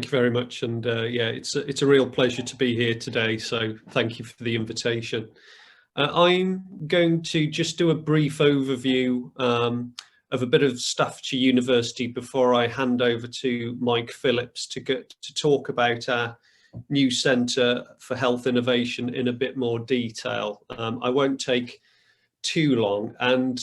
Thank you very much. And yeah, it's a real pleasure to be here today. So thank you for the invitation. I'm going to just do a brief overview of a bit of Staffordshire University before I hand over to Mike Phillips to talk about our new Centre for Health Innovation in a bit more detail. I won't take too long, and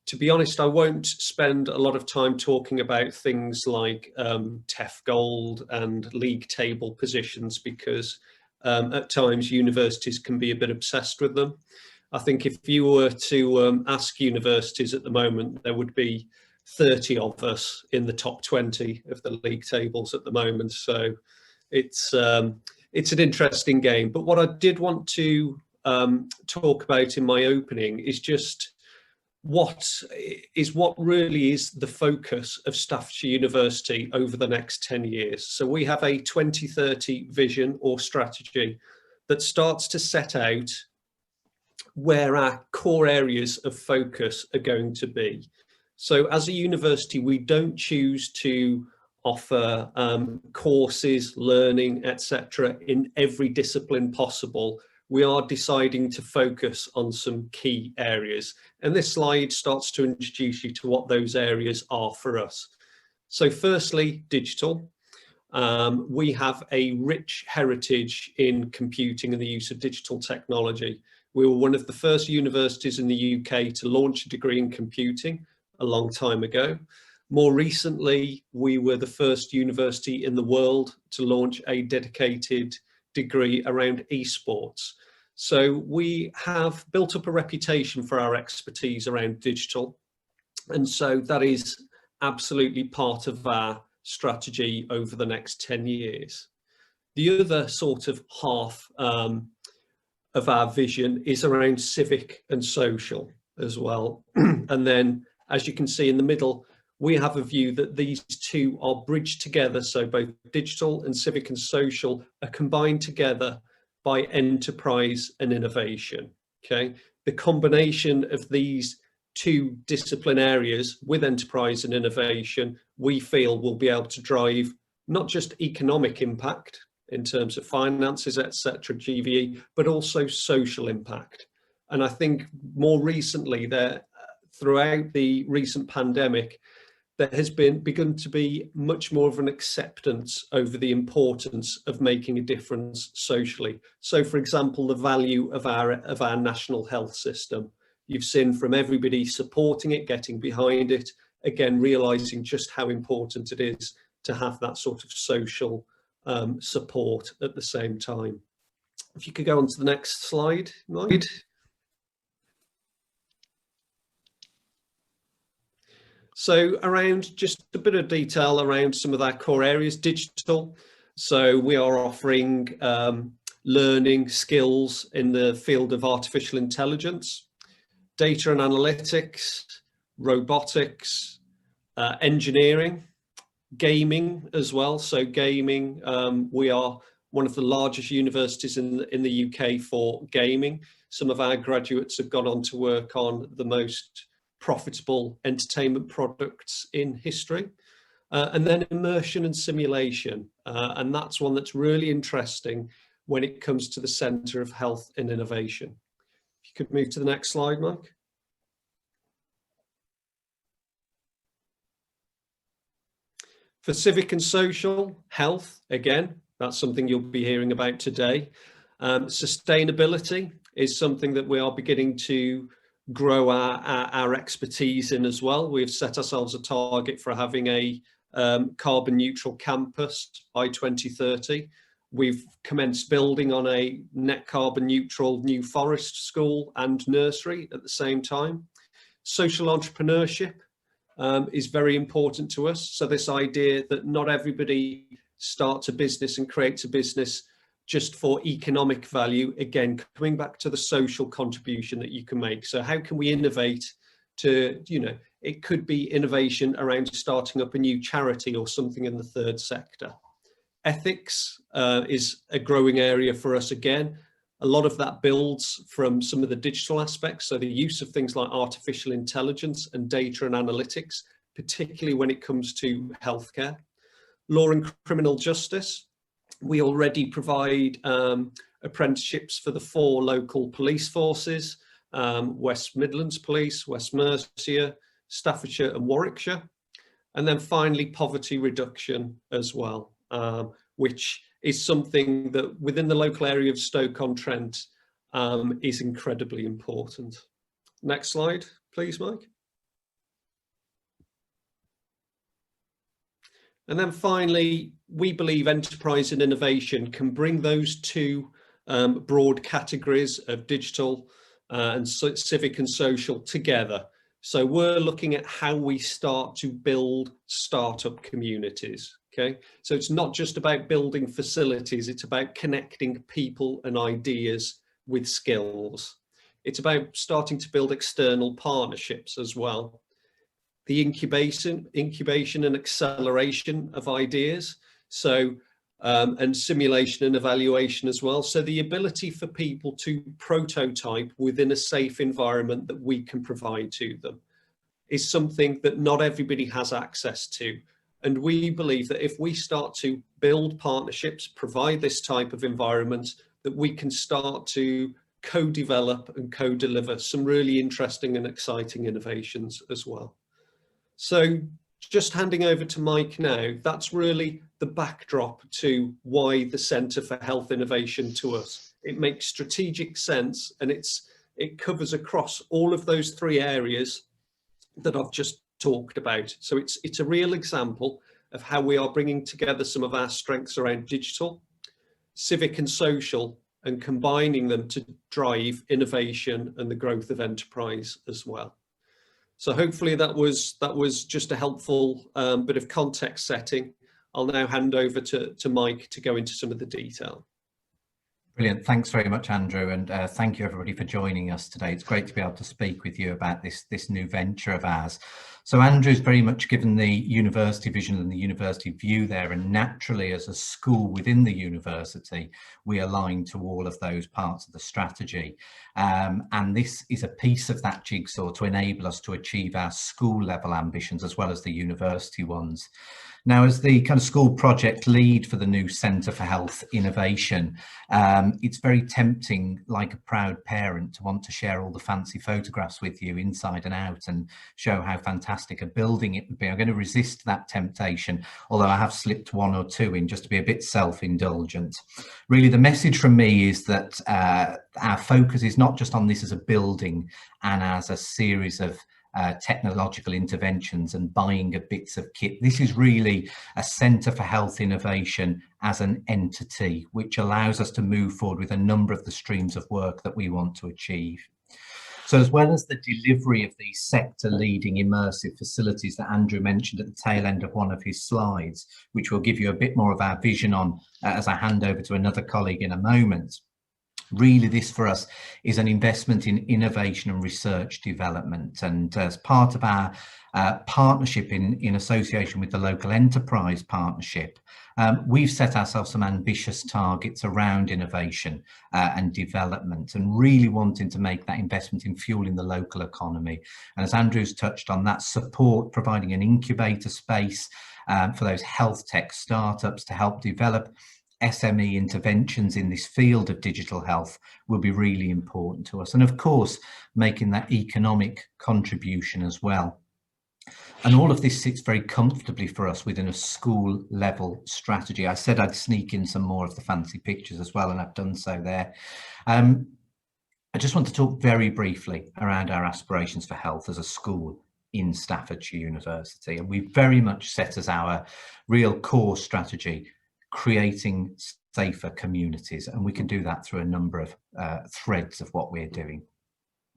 to be honest, I won't spend a lot of time talking about things like TEF Gold and league table positions, because at times universities can be a bit obsessed with them. I think if you were to ask universities at the moment, there would be 30 of us in the top 20 of the league tables at the moment. So it's an interesting game. But what I did want to talk about in my opening is just what really is the focus of Staffordshire University over the next 10 years. So we have a 2030 vision or strategy that starts to set out where our core areas of focus are going to be. So as a university, we don't choose to offer courses, learning, etc. in every discipline possible. We are deciding to focus on some key areas. And this slide starts to introduce you to what those areas are for us. So firstly, digital. We have a rich heritage in computing and the use of digital technology. We were one of the first universities in the UK to launch a degree in computing a long time ago. More recently, we were the first university in the world to launch a dedicated degree around esports. So we have built up a reputation for our expertise around digital. And so that is absolutely part of our strategy over the next 10 years. The other sort of half of our vision is around civic and social as well. And then, as you can see in the middle, we have a view that these two are bridged together. So both digital and civic and social are combined together by enterprise and innovation. Okay, the combination of these two discipline areas with enterprise and innovation, we feel will be able to drive not just economic impact in terms of finances, etc., GVE, but also social impact. And I think more recently, throughout the recent pandemic, there has begun to be much more of an acceptance over the importance of making a difference socially. So, for example, the value of our national health system. You've seen from everybody supporting it, getting behind it, again, realising just how important it is to have that sort of social support at the same time. If you could go on to the next slide, Mike. So around just a bit of detail around some of our core areas, digital. So we are offering learning skills in the field of artificial intelligence, data and analytics, robotics, engineering, gaming as well. So gaming, we are one of the largest universities in the UK for gaming. Some of our graduates have gone on to work on the most profitable entertainment products in history. And then immersion and simulation. And that's one that's really interesting when it comes to the Centre of Health and Innovation. If you could move to the next slide, Mike. For civic and social health, again, that's something you'll be hearing about today. Sustainability is something that we are beginning to grow our expertise in as well. We've set ourselves a target for having a carbon neutral campus by 2030. We've commenced building on a net carbon neutral new forest school and nursery at the same time. Social entrepreneurship is very important to us. So this idea that not everybody starts a business and creates a business just for economic value, again, coming back to the social contribution that you can make. So how can we innovate to, it could be innovation around starting up a new charity or something in the third sector. Ethics is a growing area for us again. A lot of that builds from some of the digital aspects. So the use of things like artificial intelligence and data and analytics, particularly when it comes to healthcare. Law and criminal justice. We already provide apprenticeships for the 4 local police forces, West Midlands Police, West Mercia, Staffordshire and Warwickshire. And then finally, poverty reduction as well, which is something that within the local area of Stoke-on-Trent is incredibly important. Next slide, please, Mike. And then finally, we believe enterprise and innovation can bring those 2 broad categories of digital and civic and social together. So we're looking at how we start to build startup communities. Okay, so it's not just about building facilities, it's about connecting people and ideas with skills. It's about starting to build external partnerships as well. The incubation and acceleration of ideas, so and simulation and evaluation as well. So the ability for people to prototype within a safe environment that we can provide to them is something that not everybody has access to. And we believe that if we start to build partnerships, provide this type of environment, that we can start to co-develop and co-deliver some really interesting and exciting innovations as well. So just handing over to Mike now, that's really the backdrop to why the Centre for Health Innovation to us. It makes strategic sense, and it covers across all of those 3 areas that I've just talked about. So it's a real example of how we are bringing together some of our strengths around digital, civic and social, and combining them to drive innovation and the growth of enterprise as well. So hopefully that was just a helpful bit of context setting. I'll now hand over to Mike to go into some of the detail. Brilliant. Thanks very much, Andrew, and thank you everybody for joining us today. It's great to be able to speak with you about this new venture of ours. So Andrew's very much given the university vision and the university view there, and naturally as a school within the university, we align to all of those parts of the strategy. And this is a piece of that jigsaw to enable us to achieve our school level ambitions as well as the university ones. Now, as the kind of school project lead for the new Centre for Health Innovation, it's very tempting, like a proud parent, to want to share all the fancy photographs with you inside and out and show how fantastic a building it would be. I'm going to resist that temptation, although I have slipped 1 or 2 in just to be a bit self-indulgent. Really, the message from me is that our focus is not just on this as a building and as a series of technological interventions and buying of bits of kit. This is really a Centre for Health Innovation as an entity, which allows us to move forward with a number of the streams of work that we want to achieve. So as well as the delivery of these sector leading immersive facilities that Andrew mentioned at the tail end of one of his slides, which will give you a bit more of our vision on as I hand over to another colleague in a moment. Really, this for us is an investment in innovation and research development, and as part of our partnership in association with the Local Enterprise Partnership, we've set ourselves some ambitious targets around innovation and development, and really wanting to make that investment in fueling the local economy. And as Andrew's touched on, that support, providing an incubator space for those health tech startups to help develop SME interventions in this field of digital health will be really important to us. And of course, making that economic contribution as well. And all of this sits very comfortably for us within a school level strategy. I said I'd sneak in some more of the fancy pictures as well, and I've done so there. I just want to talk very briefly around our aspirations for health as a school in Staffordshire University. And we very much set as our real core strategy creating safer communities, and we can do that through a number of threads of what we're doing.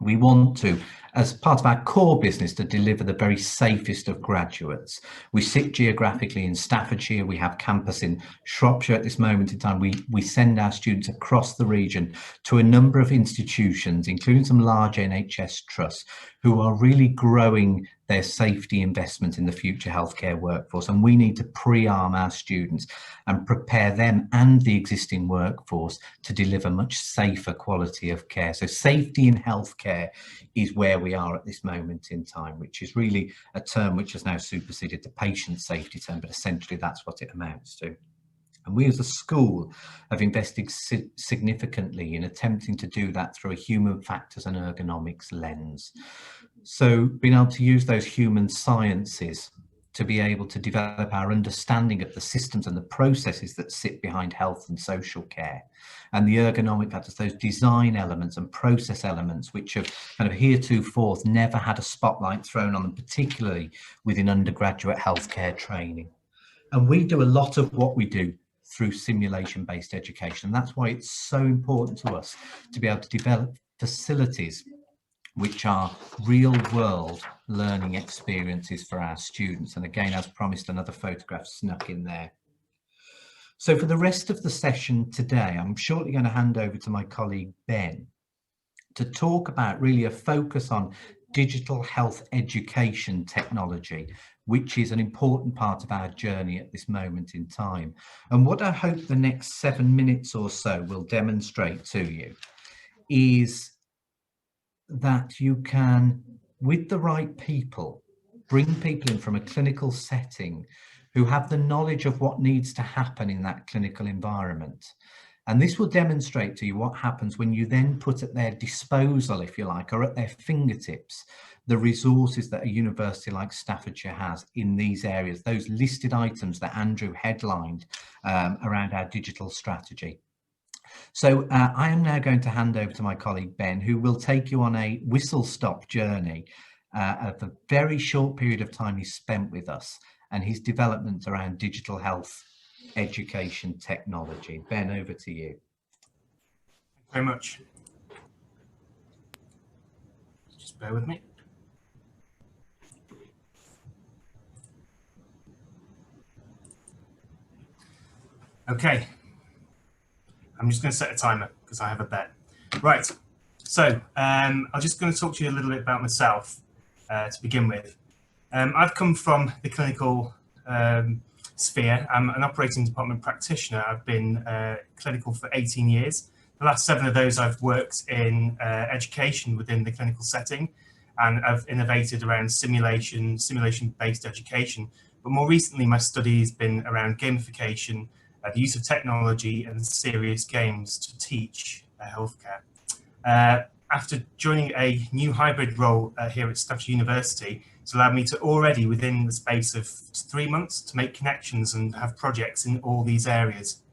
We want to, as part of our core business, to deliver the very safest of graduates. We sit geographically in Staffordshire. We have campus in Shropshire at this moment in time. We send our students across the region to a number of institutions, including some large NHS trusts, who are really growing their safety investment in the future healthcare workforce. And we need to pre-arm our students and prepare them and the existing workforce to deliver much safer quality of care. So safety in healthcare is where we are at this moment in time, which is really a term which has now superseded the patient safety term, but essentially that's what it amounts to. And we as a school have invested significantly in attempting to do that through a human factors and ergonomics lens. So being able to use those human sciences to be able to develop our understanding of the systems and the processes that sit behind health and social care, and the ergonomic factors, those design elements and process elements which have kind of heretofore never had a spotlight thrown on them, particularly within undergraduate healthcare training. And we do a lot of what we do through simulation-based education. And that's why it's so important to us to be able to develop facilities which are real-world learning experiences for our students. And again, as promised, another photograph snuck in there. So for the rest of the session today, I'm shortly going to hand over to my colleague Ben to talk about really a focus on digital health education technology, which is an important part of our journey at this moment in time. And what I hope the next 7 minutes or so will demonstrate to you is that you can, with the right people, bring people in from a clinical setting who have the knowledge of what needs to happen in that clinical environment. And this will demonstrate to you what happens when you then put at their disposal, if you like, or at their fingertips, the resources that a university like Staffordshire has in these areas, those listed items that Andrew headlined around our digital strategy. So I am now going to hand over to my colleague Ben, who will take you on a whistle-stop journey of a very short period of time he's spent with us and his development around digital health education technology. Ben, over to you. Thank you very much. Just bear with me. Okay. I'm just going to set a timer because I have a bet. Right. So I'm just going to talk to you a little bit about myself to begin with. I've come from the clinical sphere. I'm an operating department practitioner. I've been clinical for 18 years. The last 7 of those I've worked in education within the clinical setting, and I've innovated around simulation-based education. But more recently, my study has been around gamification, the use of technology and serious games to teach healthcare. After joining a new hybrid role here at Staffordshire University, it's allowed me to already, within the space of 3 months, to make connections and have projects in all these areas.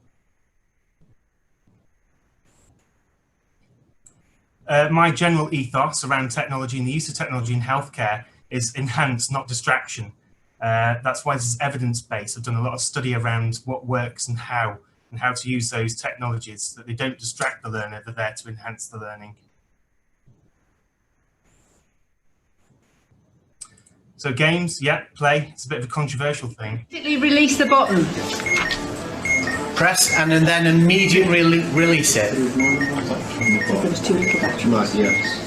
My general ethos around technology and the use of technology in healthcare is enhance, not distraction. That's why this is evidence-based. I've done a lot of study around what works and how to use those technologies so that they don't distract the learner, they're there to enhance the learning. So games, yeah, play, it's a bit of a controversial thing. Release the button. Press and then immediately release it. Right, yes.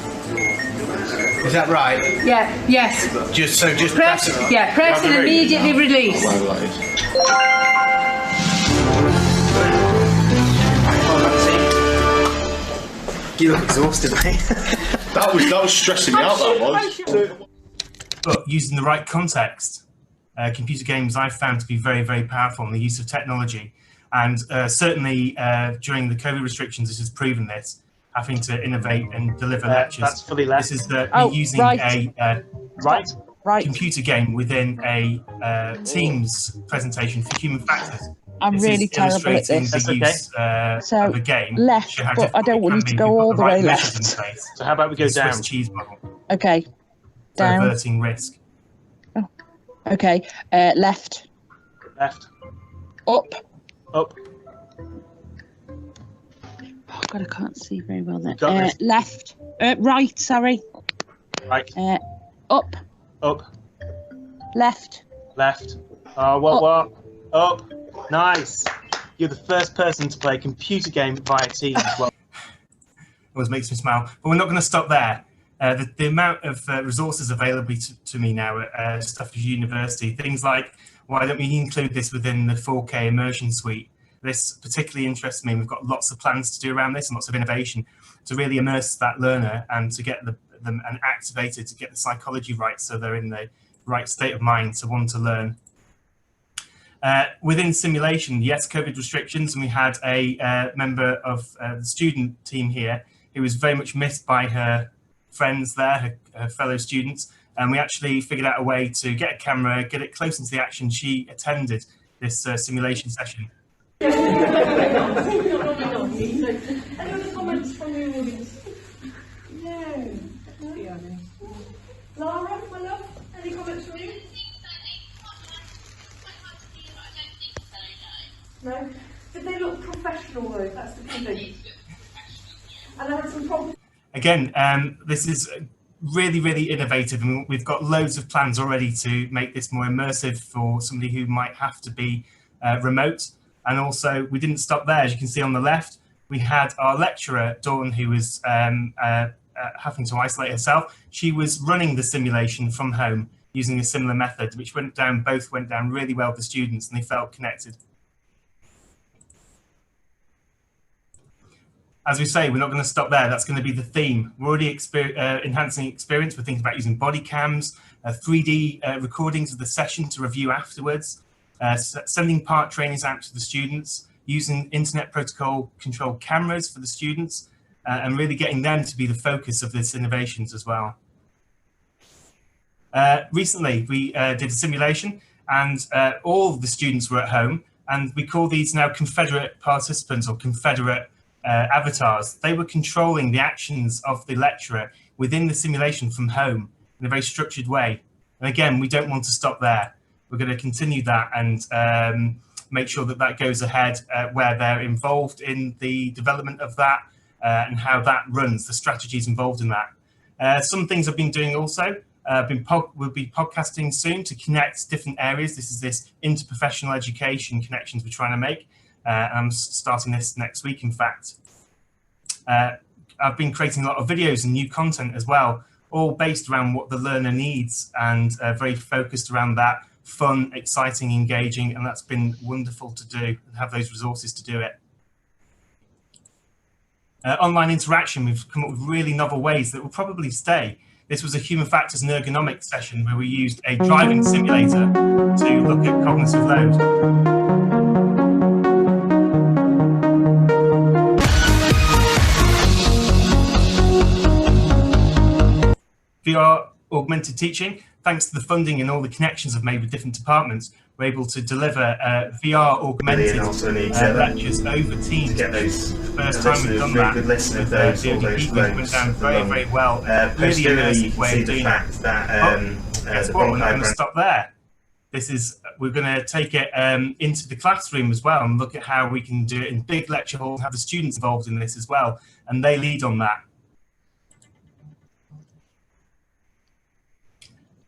Is that right? Yeah, yes. Just Press, yeah, press and immediately release. You look exhausted, mate. That was stressing me out, that was. But using the right context, computer games I've found to be very, very powerful in the use of technology. And certainly during the COVID restrictions, this has proven this, having to innovate and deliver lectures. That's fully left. This is me using right. a computer game within a Teams presentation for human factors. I'm really terrible at this. The use of a game. Left, but I don't want you to go all the way left. So how about we go down? Swiss cheese model. Okay. Down. Averting risk. Oh. Okay. Left. Left. Up. Up. Oh God, I can't see very well there. Got this. Left. Right. Sorry. Right. Up. Up. Left. Left. What? Up. Nice. You're the first person to play a computer game via Teams. Well, Always makes me smile. But we're not going to stop there. The amount of resources available to me now at Staffordshire University, things like, why don't we include this within the 4K immersion suite? This particularly interests me. We've got lots of plans to do around this and lots of innovation to really immerse that learner and to get them and activated, to get the psychology right so they're in the right state of mind to want to learn. Within simulation, yes, COVID restrictions, and we had a member of the student team here who was very much missed by her friends there, her fellow students, and we actually figured out a way to get a camera, get it close into the action. She attended this simulation session. Any other comments from the audience? No. Lara, my love, any comments from you? No. Did they look professional though? That's the key thing. And I had some problems. Again, this is really, really innovative, and we've got loads of plans already to make this more immersive for somebody who might have to be remote. And also, we didn't stop there. As you can see on the left, we had our lecturer, Dawn, who was having to isolate herself. She was running the simulation from home using a similar method, which both went down really well with the students, and they felt connected. As we say, we're not going to stop there. That's going to be the theme. We're already enhancing experience. We're thinking about using body cams, 3D recordings of the session to review afterwards, sending part trainings out to the students, using internet protocol controlled cameras for the students, and really getting them to be the focus of this innovations as well. Recently, we did a simulation, and all the students were at home, and we call these now Confederate participants or Confederate avatars. They were controlling the actions of the lecturer within the simulation from home in a very structured way. And again, we don't want to stop there. We're going to continue that and make sure that that goes ahead where they're involved in the development of that and how that runs, the strategies involved in that. Some things I've been doing also. We'll be podcasting soon to connect different areas. This is this interprofessional education connections we're trying to make. I'm starting this next week, in fact. I've been creating a lot of videos and new content as well, all based around what the learner needs and very focused around that, fun, exciting, engaging, and that's been wonderful to do and have those resources to do it. Online interaction, we've come up with really novel ways that will probably stay. This was a human factors and ergonomics session where we used a driving simulator to look at cognitive load. VR augmented teaching, thanks to the funding and all the connections I've made with different departments, we're able to deliver VR augmented lectures over Teams. Get those First time we've done that. Good listen of those. The ODP went down very, very well. Really immersive way of doing it. Guess what? We're not going to stop there. We're going to take it into the classroom as well and look at how we can do it in big lecture halls, have the students involved in this as well, and they lead on that.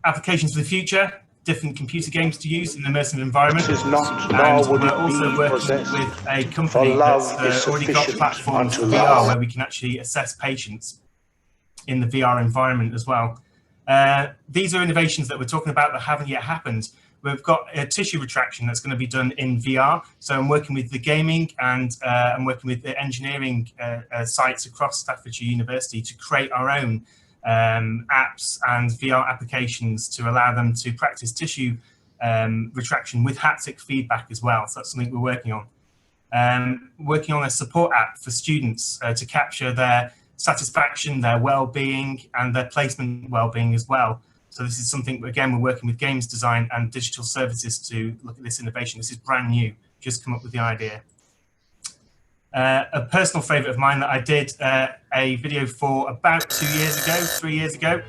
Applications for the future, different computer games to use in an immersive environment. This is not, And nor would we're it also be working possessed. with a company For love that's is already got sufficient platforms for unto VR love. where we can actually assess patients in the VR environment as well. These are innovations that we're talking about that haven't yet happened. We've got a tissue retraction that's going to be done in VR. So I'm working with the gaming and I'm working with the engineering sites across Staffordshire University to create our own apps and VR applications to allow them to practice tissue retraction with haptic feedback as well. So that's something we're working on. Working on a support app for students to capture their satisfaction, their well-being, and their placement well-being as well. So this is something, again, we're working with games design and digital services to look at this innovation. This is brand new, just come up with the idea. A personal favourite of mine that I did a video for about 3 years ago.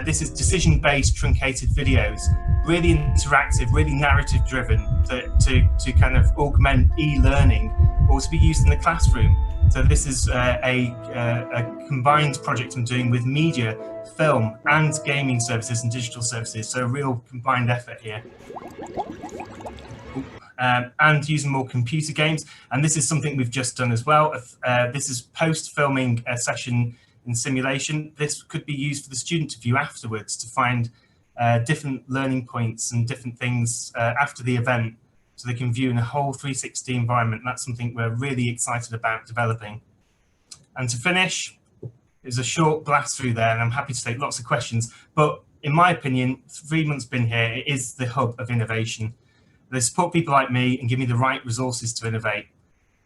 This is decision-based truncated videos, really interactive, really narrative-driven to kind of augment e-learning or to be used in the classroom. So this is a combined project I'm doing with media, film, and gaming services and digital services. So a real combined effort here. And using more computer games. And this is something we've just done as well. This is post-filming a session in simulation. This could be used for the student to view afterwards to find different learning points and different things after the event, so they can view in a whole 360 environment. That's something we're really excited about developing. And to finish, there's a short blast through there, and I'm happy to take lots of questions, but in my opinion, 3 months been here, it is the hub of innovation. They support people like me and give me the right resources to innovate.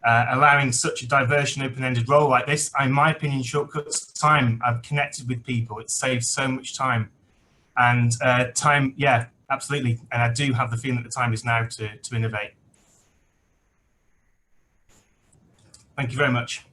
Allowing such a diverse and open-ended role like this, in my opinion, shortcuts time. I've connected with people. It saves so much time. And time, yeah, absolutely. And I do have the feeling that the time is now to innovate. Thank you very much.